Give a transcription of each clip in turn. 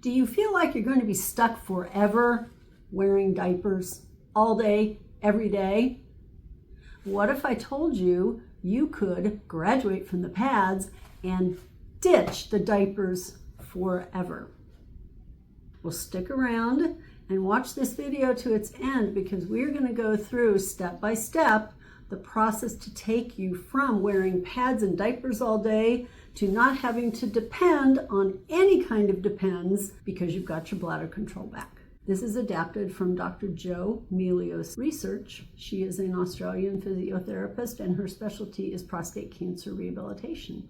Do you feel like you're going to be stuck forever wearing diapers all day, every day? What if I told you you could graduate from the pads and ditch the diapers forever? Well, stick around and watch this video to its end, because we're going to go through step by step the process to take you from wearing pads and diapers all day to not having to depend on any kind of depends because you've got your bladder control back. This is adapted from Dr. Jo Milios' research. She is an Australian physiotherapist and her specialty is prostate cancer rehabilitation.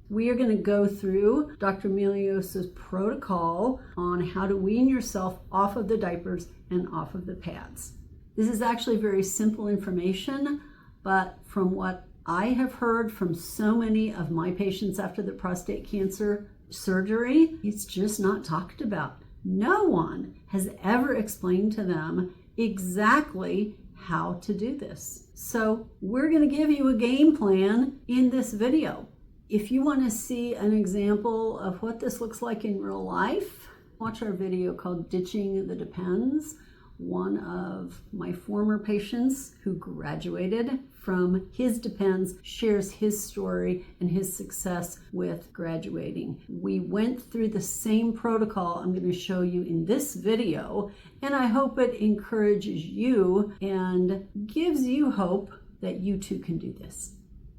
We are going to go through Dr. Milios' protocol on how to wean yourself off of the diapers and off of the pads. This is actually very simple information, but from what I have heard from so many of my patients after the prostate cancer surgery, it's just not talked about. No one has ever explained to them exactly how to do this. So we're going to give you a game plan in this video. If you want to see an example of what this looks like in real life, watch our video called Ditching the Depends. One of my former patients who graduated from his depends shares his story and his success with graduating. We went through the same protocol I'm going to show you in this video, and I hope it encourages you and gives you hope that you too can do this.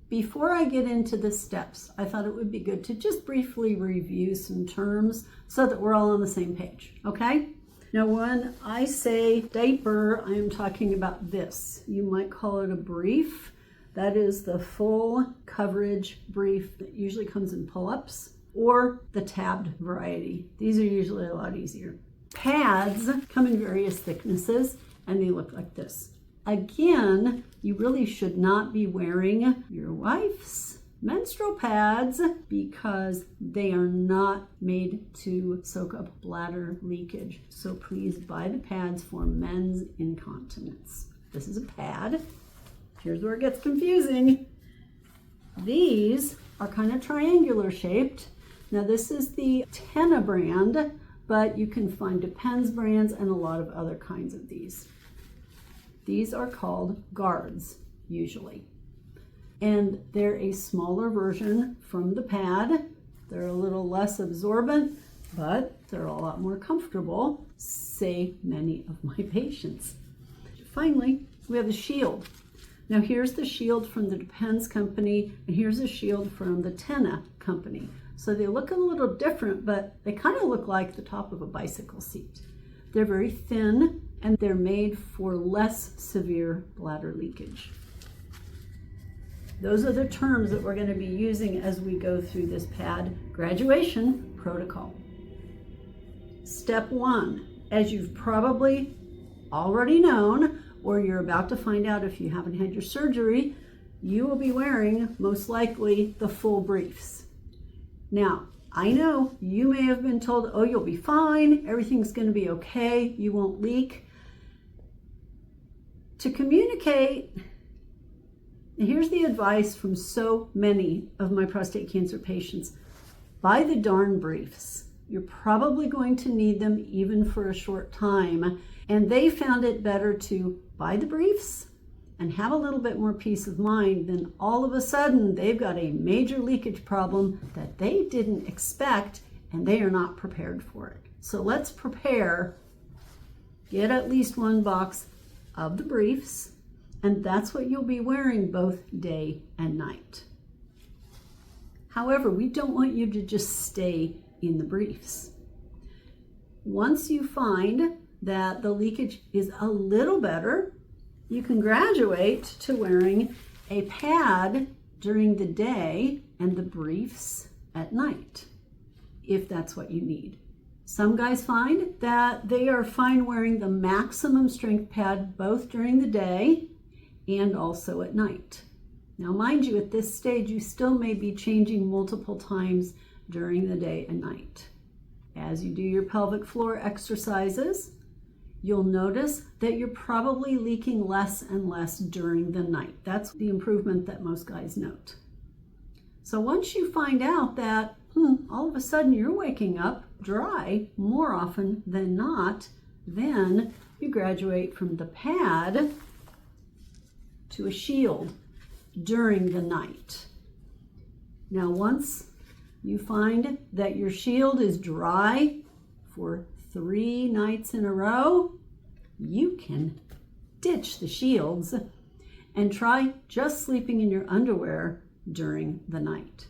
Before I get into the steps, I thought it would be good to just briefly review some terms so that we're all on the same page, okay? Now, when I say diaper, I am talking about this. You might call it a brief. That is the full coverage brief that usually comes in pull-ups, or the tabbed variety. These are usually a lot easier. Pads come in various thicknesses, and they look like this. Again, you really should not be wearing your wife's menstrual pads because they are not made to soak up bladder leakage. So please buy the pads for men's incontinence. This is a pad. Here's where it gets confusing. These are kind of triangular shaped. Now this is the Tena brand, but you can find Depends brands and a lot of other kinds of these. These are called guards usually. And they're a smaller version from the pad. They're a little less absorbent, but they're a lot more comfortable, say many of my patients. Finally, we have the shield. Now here's the shield from the Depends company, and here's a shield from the Tena company. So they look a little different, but they kind of look like the top of a bicycle seat. They're very thin, and they're made for less severe bladder leakage. Those are the terms that we're going to be using as we go through this pad graduation protocol. Step 1, as you've probably already known, or you're about to find out if you haven't had your surgery, you will be wearing most likely the full briefs. Now, I know you may have been told, oh, you'll be fine, everything's going to be okay, you won't leak. To communicate, and here's the advice from so many of my prostate cancer patients. Buy the darn briefs. You're probably going to need them even for a short time. And they found it better to buy the briefs and have a little bit more peace of mind than all of a sudden they've got a major leakage problem that they didn't expect and they are not prepared for it. So let's prepare. Get at least one box of the briefs. And that's what you'll be wearing both day and night. However, we don't want you to just stay in the briefs. Once you find that the leakage is a little better, you can graduate to wearing a pad during the day and the briefs at night, if that's what you need. Some guys find that they are fine wearing the maximum strength pad both during the day and also at night. Now, mind you, at this stage, you still may be changing multiple times during the day and night. As you do your pelvic floor exercises, you'll notice that you're probably leaking less and less during the night. That's the improvement that most guys note. So once you find out that all of a sudden you're waking up dry more often than not, then you graduate from the pad to a shield during the night. Now, once you find that your shield is dry for 3 nights in a row, you can ditch the shields and try just sleeping in your underwear during the night.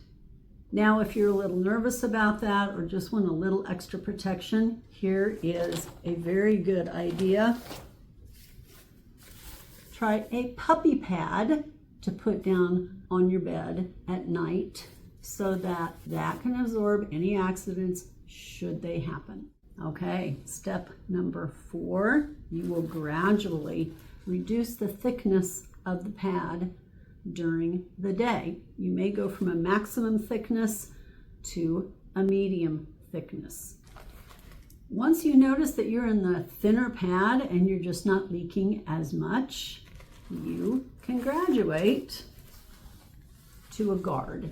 Now, if you're a little nervous about that or just want a little extra protection, here is a very good idea. Try a puppy pad to put down on your bed at night so that that can absorb any accidents should they happen. Okay, step number 4, you will gradually reduce the thickness of the pad during the day. You may go from a maximum thickness to a medium thickness. Once you notice that you're in the thinner pad and you're just not leaking as much, you can graduate to a guard.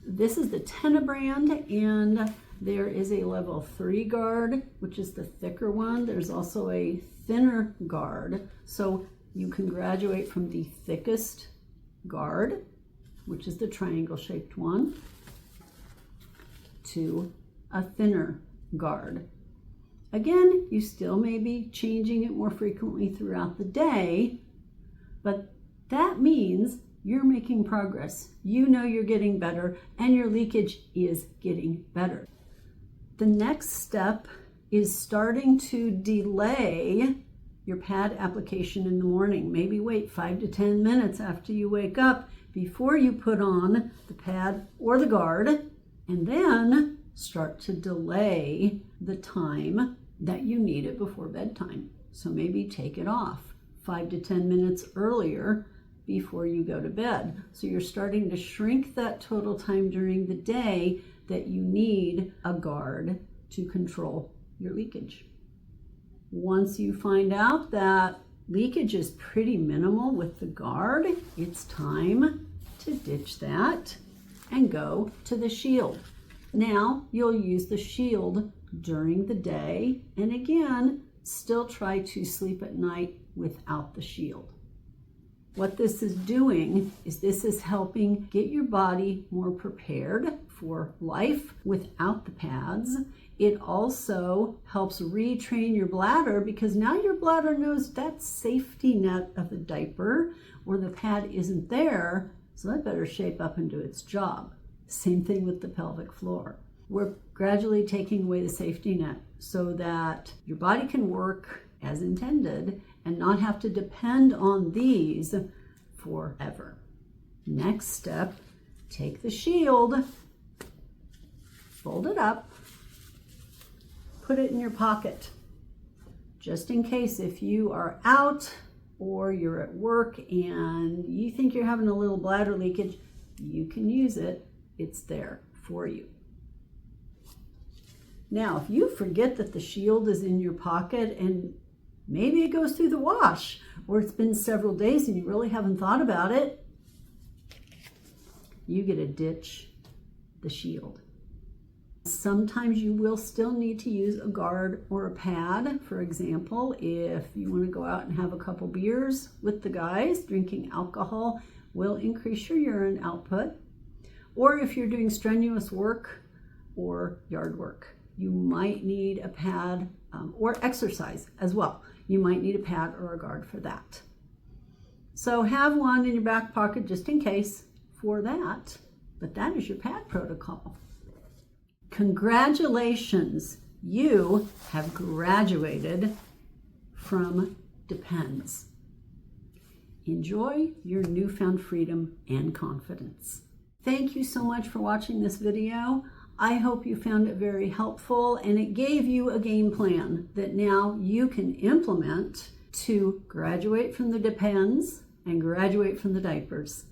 This is the Tenna brand, and there is a level 3 guard, which is the thicker one. There's also a thinner guard. So you can graduate from the thickest guard, which is the triangle-shaped one, to a thinner guard. Again, you still may be changing it more frequently throughout the day, but that means you're making progress. You know you're getting better, and your leakage is getting better. The next step is starting to delay your pad application in the morning. Maybe wait 5 to 10 minutes after you wake up before you put on the pad or the guard, and then start to delay the time that you need it before bedtime. So maybe take it off 5 to 10 minutes earlier before you go to bed. So you're starting to shrink that total time during the day that you need a guard to control your leakage. Once you find out that leakage is pretty minimal with the guard, it's time to ditch that and go to the shield. Now you'll use the shield during the day, and again, still try to sleep at night without the shield. What this is doing is this is helping get your body more prepared for life without the pads. It also helps retrain your bladder, because now your bladder knows that safety net of the diaper or the pad isn't there, so that better shape up and do its job. Same thing with the pelvic floor. We're gradually taking away the safety net so that your body can work as intended and not have to depend on these forever. Next step, take the shield, fold it up, put it in your pocket, just in case if you are out or you're at work and you think you're having a little bladder leakage, you can use it. It's there for you. Now, if you forget that the shield is in your pocket and maybe it goes through the wash, or it's been several days and you really haven't thought about it, you get to ditch the shield. Sometimes you will still need to use a guard or a pad. For example, if you want to go out and have a couple beers with the guys, drinking alcohol will increase your urine output. Or if you're doing strenuous work or yard work, you might need a pad, or exercise as well. You might need a pad or a guard for that. So have one in your back pocket just in case for that, but that is your pad protocol. Congratulations, you have graduated from Depends. Enjoy your newfound freedom and confidence. Thank you so much for watching this video. I hope you found it very helpful and it gave you a game plan that now you can implement to graduate from the Depends and graduate from the diapers.